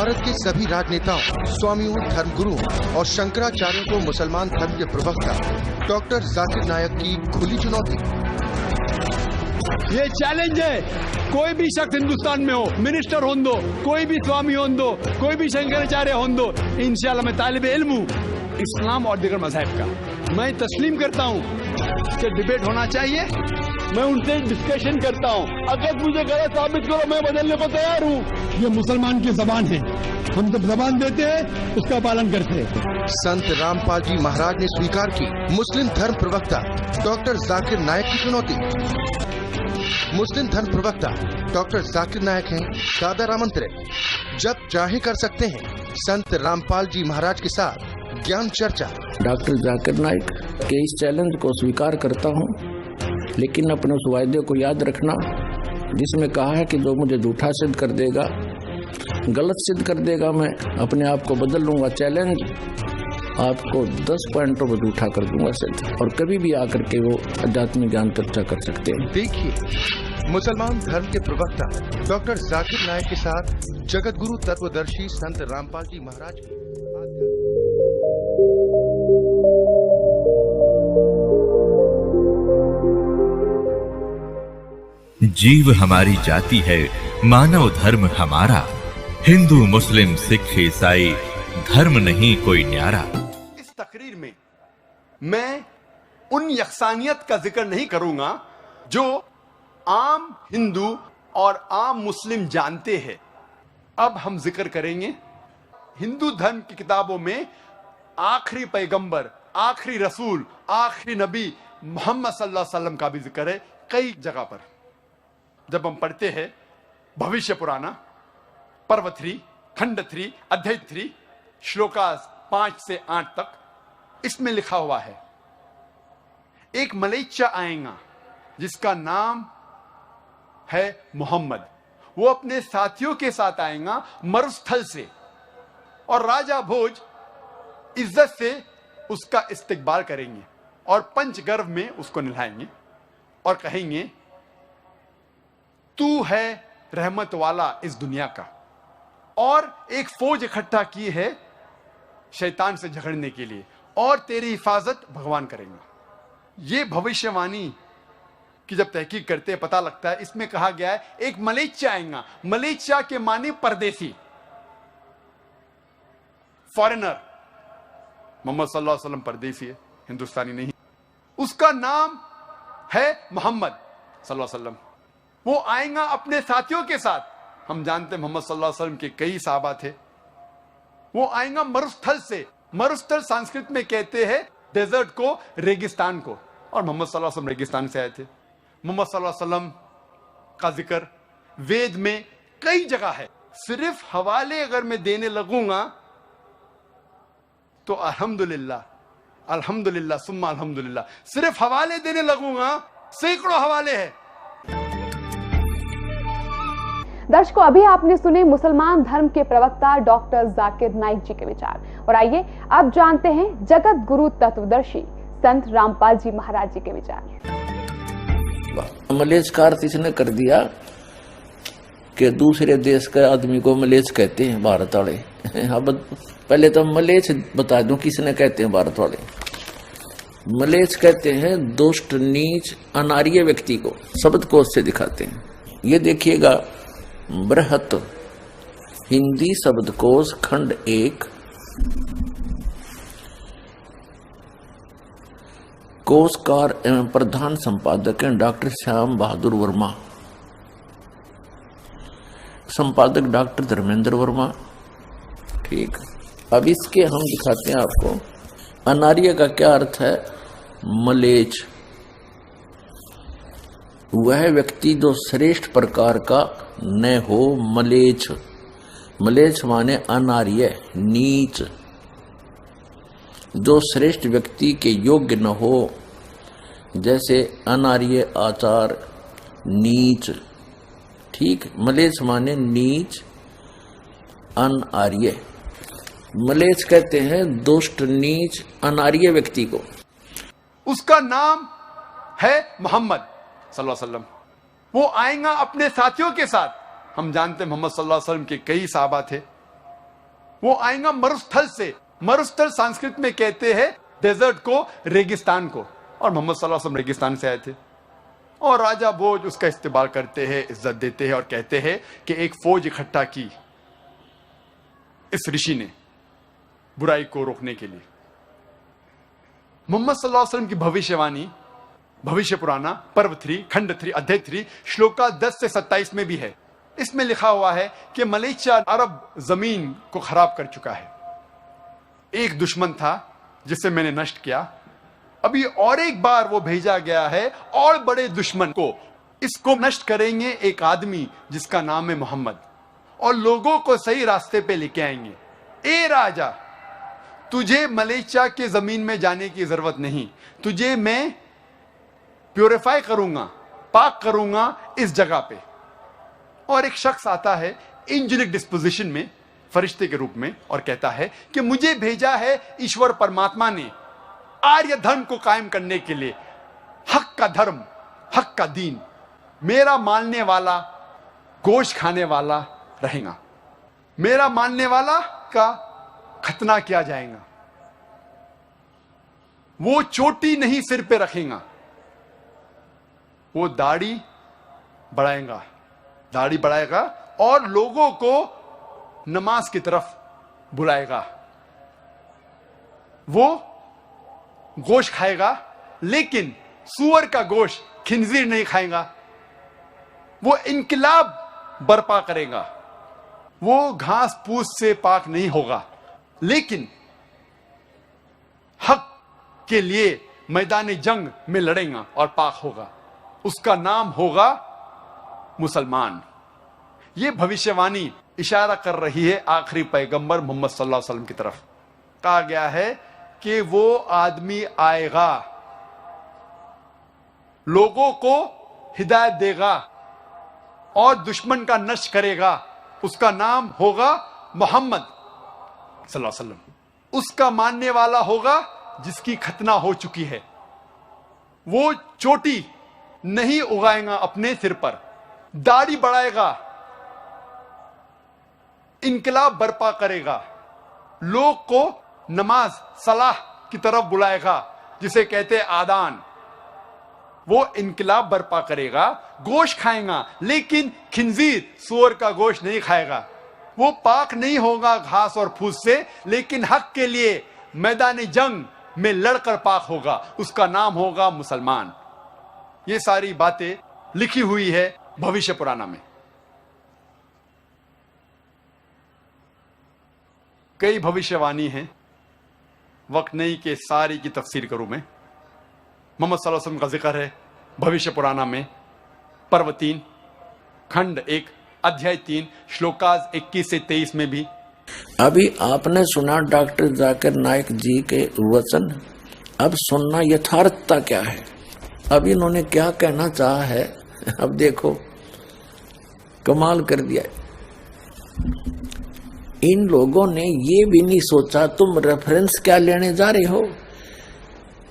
भारत के सभी राजनेताओं, स्वामियों, धर्मगुरुओं और शंकराचार्यों को मुसलमान धर्म के प्रवक्ता डॉक्टर जाकिर नायक की खुली चुनौती। ये चैलेंज है, कोई भी शख्स हिंदुस्तान में हो, मिनिस्टर हों दो, कोई भी स्वामी हों दो, कोई भी शंकराचार्य हों दो, इंशाल्लाह मैं तालिब इल्म हूँ इस्लाम और दीगर मज़हब का। मैं तस्लीम करता हूँ कि डिबेट होना चाहिए, मैं उनसे डिस्कशन करता हूँ। अगर मुझे गलत साबित करो, मैं बदलने को तैयार हूँ। ये मुसलमान की जबान है, हम जब जबान देते हैं उसका पालन करते हैं। संत रामपाल जी महाराज ने स्वीकार की मुस्लिम धर्म प्रवक्ता डॉक्टर जाकिर नायक की चुनौती। मुस्लिम धर्म प्रवक्ता डॉक्टर जाकिर नायक हैं दादर आमंत्रित, जब चाहे कर सकते हैं संत रामपाल जी महाराज के साथ ज्ञान चर्चा। डॉक्टर जाकिर नायक के इस चैलेंज को स्वीकार करता हूं, लेकिन अपने उस वायदे को याद रखना जिसमें कहा है कि जो मुझे झूठा सिद्ध कर देगा, गलत सिद्ध कर देगा, मैं अपने आप को बदल लूंगा। चैलेंज आपको 10 पॉइंटों पर झूठा कर दूंगा सिद्ध, और कभी भी आकर के वो आध्यात्मिक ज्ञान चर्चा कर सकते हैं। देखिए मुसलमान धर्म के प्रवक्ता डॉक्टर जाकिर नायक के साथ जगत गुरु तत्वदर्शी संत रामपाल जी महाराज की। जीव हमारी जाति है, मानव धर्म हमारा, हिंदू मुस्लिम सिख ईसाई धर्म नहीं कोई न्यारा। इस तकरीर में मैं उन यकसानियत का जिक्र नहीं करूंगा जो आम हिंदू और आम मुस्लिम जानते हैं। अब हम जिक्र करेंगे हिंदू धर्म की किताबों में आखिरी पैगंबर, आखिरी रसूल, आखिरी नबी मोहम्मद सल्लल्लाहु अलैहि वसल्लम का भी जिक्र है कई जगह पर। जब हम पढ़ते हैं भविष्य पुराना पर्व 3, खंड 3, अध्याय 3, श्लोकास 5 से 8 तक, इसमें लिखा हुआ है एक मलेच्चा आएगा जिसका नाम है मोहम्मद। वो अपने साथियों के साथ आएगा मरुस्थल से, और राजा भोज इज्जत से उसका इस्तकबाल करेंगे और पंचगर्व में उसको नहलाएंगे और कहेंगे तू है रहमत वाला इस दुनिया का। और एक फौज इकट्ठा की है शैतान से झगड़ने के लिए, और तेरी हिफाजत भगवान करेंगे। ये भविष्यवाणी की जब तहकीक करते हैं पता लगता है इसमें कहा गया है एक मलेच्चा आएगा। मलेच्चा के माने परदेसी, फॉरेनर। मोहम्मद सल्लल्लाहु अलैहि वसल्लम परदेसी है, हिंदुस्तानी नहीं। उसका नाम है मोहम्मद सल्लल्लाहु अलैहि वसल्लम। वो आएगा अपने साथियों के साथ। हम जानते हैं मोहम्मद सल्लल्लाहु अलैहि वसल्लम के कई सहाबा थे। वो आएगा मरुस्थल से। मरुस्थल संस्कृत में कहते हैं डेजर्ट को, रेगिस्तान को, और मोहम्मद सल्लल्लाहु अलैहि वसल्लम रेगिस्तान से आए थे। मोहम्मद सल्लल्लाहु अलैहि वसल्लम का जिक्र वेद में कई जगह है। सिर्फ हवाले अगर मैं देने लगूंगा तो अल्हम्दुलिल्लाह, अल्हम्दुलिल्लाह सुम्मा अल्हम्दुलिल्लाह, सिर्फ हवाले देने लगूंगा सैकड़ों हवाले हैं। दर्शकों, अभी आपने सुने मुसलमान धर्म के प्रवक्ता डॉक्टर जाकिर नाइक जी के विचार, और आइए अब जानते हैं जगत गुरु तत्वदर्शी संत रामपाल जी महाराज जी के विचार। मलेच्छ का अर्थ इसने कर दिया कि दूसरे देश के आदमी को मलेच्छ कहते हैं भारत वाले। अब पहले तो मलेच्छ बता दूं किसने कहते हैं भारत वाले। मलेच्छ कहते हैं दुष्ट, नीच, अनार्य व्यक्ति को। शब्द कोश से दिखाते हैं। ये देखिएगा बृहत हिंदी शब्दकोश खंड 1 कोशकार एवं प्रधान संपादक हैं डॉक्टर श्याम बहादुर वर्मा, संपादक डॉक्टर धर्मेंद्र वर्मा। ठीक, अब इसके हम दिखाते हैं आपको अनार्य का क्या अर्थ है। मलेच्छ वह व्यक्ति जो श्रेष्ठ प्रकार का न हो। मलेच्छ, मलेच्छ माने अनार्य, नीच, जो श्रेष्ठ व्यक्ति के योग्य न हो, जैसे अनार्य आचार, नीच। ठीक, मलेच्छ माने नीच, अनार्य। मलेच्छ कहते हैं दुष्ट, नीच, अनार्य व्यक्ति को। उसका नाम है मोहम्मद सल्लल्लाहु अलैहि वसल्लम। वो आएगा अपने साथियों के साथ। हम जानते हैं मोहम्मद सल्लल्लाहु अलैहि वसल्लम के कई सहाबा थे। वो आएगा मरुस्थल से। मरुस्थल संस्कृत में कहते हैं डेजर्ट को, रेगिस्तान को, और मोहम्मद सल्लल्लाहु अलैहि वसल्लम रेगिस्तान से आए थे। और राजा भोज उसका इस्तेमाल करते हैं, इज्जत देते हैं और कहते हैं कि एक फौज इकट्ठा की इस ऋषि ने बुराई को रोकने के लिए। मोहम्मद सल्लल्लाहु अलैहि वसल्लम की भविष्यवाणी भविष्य पुराना पर्व 3 खंड 3 अध्याय 3 श्लोका 10 से 27 में भी है। इसमें लिखा हुआ है कि मलेशिया अरब जमीन को खराब कर चुका है। एक दुश्मन था जिसे मैंने नष्ट किया, अभी और एक बार वो भेजा गया है और बड़े दुश्मन को। इसको नष्ट करेंगे एक आदमी जिसका नाम है मोहम्मद, और लोगों को सही रास्ते पे लेके आएंगे। ए राजा, तुझे मलेशिया के जमीन में जाने की जरूरत नहीं, तुझे मैं प्योरीफाई करूंगा, पाक करूंगा इस जगह पे। और एक शख्स आता है एंजेलिक डिस्पोजिशन में, फरिश्ते के रूप में, और कहता है कि मुझे भेजा है ईश्वर परमात्मा ने आर्य धर्म को कायम करने के लिए, हक का धर्म, हक का दीन। मेरा मानने वाला गोश्त खाने वाला रहेगा, मेरा मानने वाला का खतना किया जाएगा। वो चोटी नहीं सिर पे रखेगा, वो दाढ़ी बढ़ाएगा, दाढ़ी बढ़ाएगा और लोगों को नमाज की तरफ बुलाएगा। वो गोश्त खाएगा, लेकिन सूअर का गोश्त, खिंजीर नहीं खाएगा। वो इनकलाब बर्पा करेगा। वो घास फूस से पाक नहीं होगा, लेकिन हक के लिए मैदान जंग में लड़ेगा और पाक होगा। उसका नाम होगा मुसलमान। यह भविष्यवाणी इशारा कर रही है आखिरी पैगंबर मोहम्मद सल्लल्लाहु अलैहि वसल्लम की तरफ। कहा गया है कि वो आदमी आएगा, लोगों को हिदायत देगा और दुश्मन का नष्ट करेगा। उसका नाम होगा मोहम्मद सल्लल्लाहु अलैहि वसल्लम। उसका मानने वाला होगा जिसकी खतना हो चुकी है। वो चोटी नहीं उगाएगा अपने सिर पर, दाढ़ी बढ़ाएगा, इनकलाब बर्पा करेगा, लोग को नमाज सलाह की तरफ बुलाएगा, जिसे कहते हैं आदान। वो इनकलाब बर्पा करेगा, गोश्त खाएगा, लेकिन खिंजीर, सूअर का गोश्त नहीं खाएगा। वो पाक नहीं होगा घास और फूस से, लेकिन हक के लिए मैदान जंग में लड़कर पाक होगा। उसका नाम होगा मुसलमान। ये सारी बातें लिखी हुई है भविष्य पुराना में। कई भविष्यवाणी हैं, वक्त नहीं कि सारी की तफसीर करूं मैं। मोहम्मद सल्लल्लाहु अलैहि वसल्लम का जिक्र है भविष्य पुराना में पर्व 3 खंड 1 अध्याय 3 श्लोकाज 21 से 23 में भी। अभी आपने सुना डॉक्टर जाकिर नाइक जी के वचन। अब सुनना यथार्थता क्या है, अब इन्होंने क्या कहना चाहा है। अब देखो, कमाल कर दिया। इन लोगों ने ये भी नहीं सोचा तुम रेफरेंस क्या लेने जा रहे हो,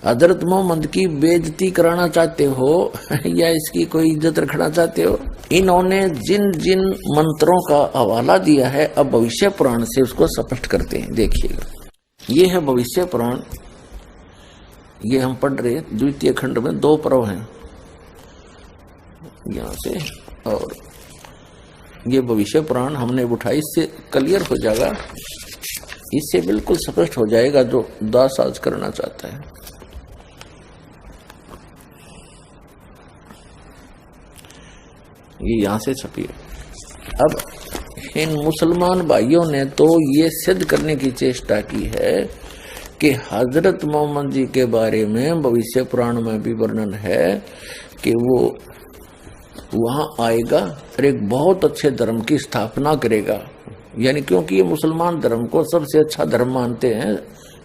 हजरत मोहम्मद की बेइज्जती कराना चाहते हो या इसकी कोई इज्जत रखना चाहते हो। इन्होंने जिन जिन मंत्रों का हवाला दिया है, अब भविष्य पुराण से उसको स्पष्ट करते हैं। देखिएगा, ये है भविष्य पुराण, ये हम पढ़ रहे द्वितीय खंड में 2 पर्व हैं यहां से, और ये भविष्य पुराण हमने उठाई, इससे क्लियर हो जाएगा, इससे बिल्कुल स्पष्ट हो जाएगा जो दास आज करना चाहता है। ये यहां से छपी है। अब इन मुसलमान भाइयों ने तो ये सिद्ध करने की चेष्टा की है कि हजरत मोहम्मद जी के बारे में भविष्य पुराण में भी वर्णन है कि वो वहां आएगा और एक बहुत अच्छे धर्म की स्थापना करेगा। यानी क्योंकि ये मुसलमान धर्म को सबसे अच्छा धर्म मानते हैं,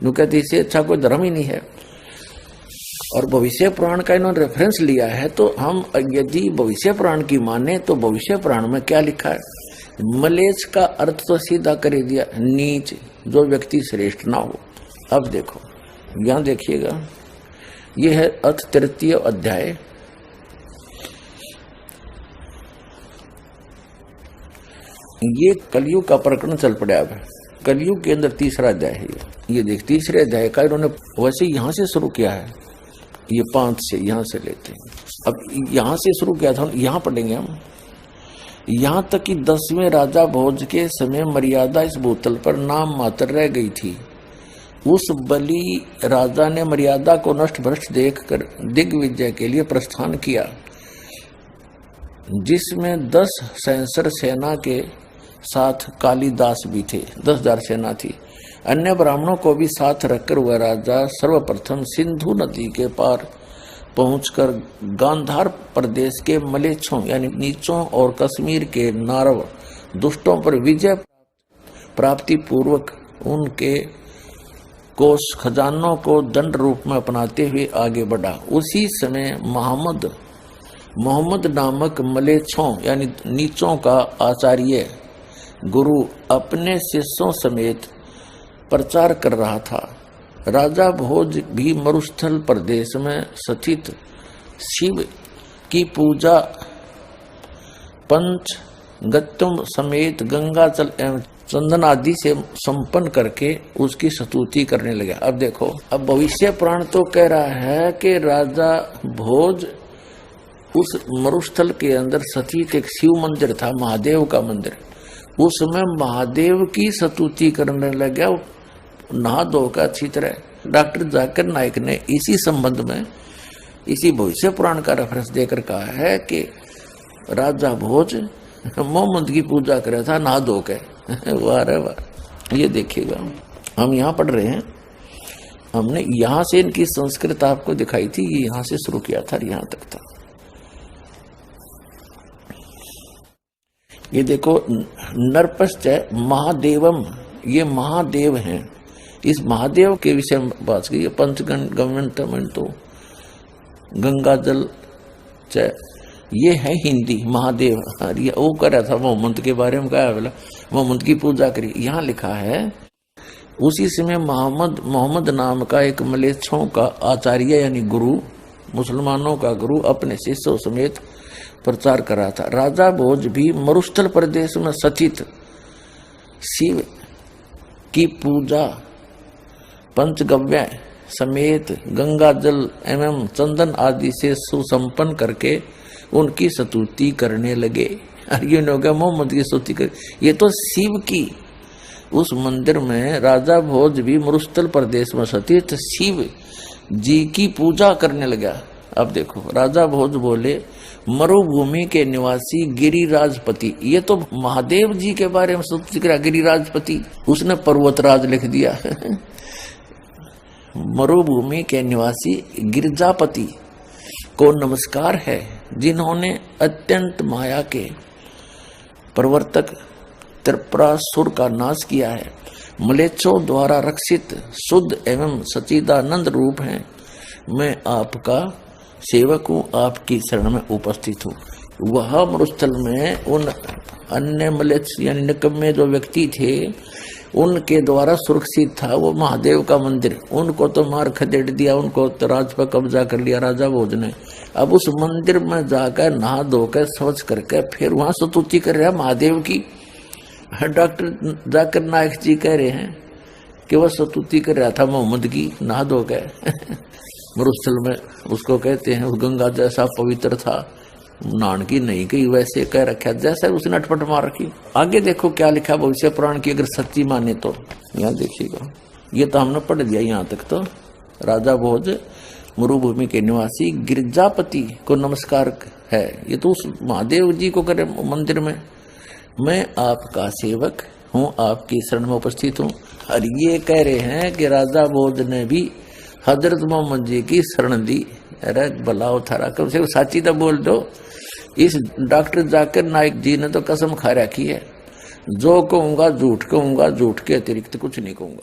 यूं कहते इससे अच्छा कोई धर्म ही नहीं है। और भविष्य पुराण का इन्होंने रेफरेंस लिया है, तो हम यदि भविष्य पुराण की माने तो भविष्य पुराण में क्या लिखा है। मलेच्छ का अर्थ तो सीधा कर दिया, नीच, जो व्यक्ति श्रेष्ठ ना हो। अब देखो, यहां देखिएगा, यह है अथ 3 अध्याय, ये कलयुग का प्रकरण चल पड़ा। अब कलयुग के अंदर तीसरा अध्याय है ये देख, तीसरे अध्याय का इन्होंने वैसे यहाँ से शुरू किया है, ये 5 से यहाँ से लेते हैं। अब यहाँ से शुरू किया था, यहाँ पढ़ेंगे हम, यहाँ तक कि 10वें राजा भोज के समय मर्यादा इस भूतल पर नाम मात्र रह गई थी। उस बलि राजा ने मर्यादा को नष्ट भ्रष्ट देखकर दिग्विजय के लिए प्रस्थान किया, जिसमें 10 सहस्र सेना के साथ कालिदास भी थे, 10,000 सेना थी। अन्य ब्राह्मणों को भी साथ रखकर वह राजा सर्वप्रथम सिंधु नदी के पार पहुंचकर गांधार प्रदेश के मलेच्छों यानी नीचों और कश्मीर के नारव दुष्टों पर विजय प्राप्ति पूर्वक उनके कोष खजानों को दंड रूप में अपनाते हुए आगे बढ़ा। उसी समय मोहम्मद नामक मलेच्छों यानी नीचों का आचार्य गुरु अपने शिष्यों समेत प्रचार कर रहा था। राजा भोज भी मरुस्थल प्रदेश में स्थित शिव की पूजा पंच गत्युम समेत गंगाजल एवं चंदन आदि से संपन्न करके उसकी स्तुति करने लगे। अब देखो, अब भविष्य पुराण तो कह रहा है कि राजा भोज उस मरुस्थल के अंदर स्थित एक शिव मंदिर था, महादेव का मंदिर, उसमें महादेव की स्तुति करने लगा, नहा धो का अच्छी तरह। डॉक्टर जाकिर नाइक ने इसी संबंध में इसी भविष्य पुराण का रेफरेंस देकर कहा है कि राजा भोज मोहम्मद की पूजा कर रहा था नहा धो के। वाह रे वाह, ये देखिएगा, हम यहाँ पढ़ रहे हैं, हमने यहाँ से इनकी संस्कृत आपको दिखाई थी, ये यहाँ से शुरू किया था, यहाँ तक था। ये देखो, नरपश्च महादेवम, ये महादेव हैं। इस महादेव के विषय में बात की, पंचगव्यम तो गंगा जल च, ये है हिंदी महादेव। ये वो कर रहा था मोहम्मद के बारे में, कहा बोला मोहम्मद की पूजा करी। यहाँ लिखा है उसी समय मोहम्मद नाम का एक मलेच्छों का आचार्य यानी गुरु, मुसलमानों का गुरु अपने शिष्यों समेत प्रचार कर रहा था। राजा भोज भी मरुस्थल प्रदेश में स्थित शिव की पूजा पंचगव्य समेत गंगा जल एवं चंदन आदि से सुसंपन्न करके उनकी स्तुति करने लगे। ये हो गया मोहम्मद की स्तुति कर, ये तो शिव की उस मंदिर में राजा भोज भी मरुस्थल प्रदेश में स्थित शिव जी की पूजा करने लगा। अब देखो, राजा भोज बोले मरुभूमि के निवासी गिरिराजपति, ये तो महादेव जी के बारे में स्तुति करा, गिरिराजपति, उसने पर्वतराज लिख दिया। मरुभूमि के निवासी गिरिजापति को नमस्कार है, जिन्होंने अत्यंत माया के प्रवर्तक त्रिपुरासुर का नाश किया है। मलेच्छों द्वारा रक्षित शुद्ध एवं सच्चिदानंद रूप हैं। मैं आपका सेवक हूँ, आपकी शरण में उपस्थित हूँ। वह मरुस्थल में उन अन्य मलेच्छ यानी निकम्मे जो व्यक्ति थे उनके द्वारा सुरक्षित था वो महादेव का मंदिर। उनको तो मार खदेड़ दिया, उनको तो राज पर कब्जा कर लिया राजा भोज ने। अब उस मंदिर में जाकर नहा धोकर स्वच्छ करके फिर वहां स्तुति कर रहा महादेव की। डॉक्टर जाकिर नाइक जी कह रहे हैं कि वह स्तुति कर रहा था मोहम्मद की नहा धोकर। मरुस्थल में उसको कहते हैं, उस गंगा जैसा पवित्र था, नान की नहीं गई, वैसे कह रखा जैसा उसने अटपट मार रखी। आगे देखो क्या लिखा भविष्य पुराण की, अगर सच्ची माने तो यहाँ देखिएगा। ये तो हमने पढ़ दिया यहाँ तक। तो राजा भोज मरुभूमि के निवासी गिरिजापति को नमस्कार है, ये तो उस महादेव जी को करे मंदिर में। मैं आपका सेवक हूँ, आपकी शरण में उपस्थित हूँ। और ये कह रहे हैं कि राजा भोज ने भी हजरत मोहम्मद जी की शरण दी। अरे भलाओ थारा, कम से कम साची तो बोल दो। इस डॉक्टर जाकिर नाइक जी ने तो कसम खा रखी है, जो कहूंगा झूठ कहूंगा, झूठ के अतिरिक्त कुछ नहीं कहूंगा।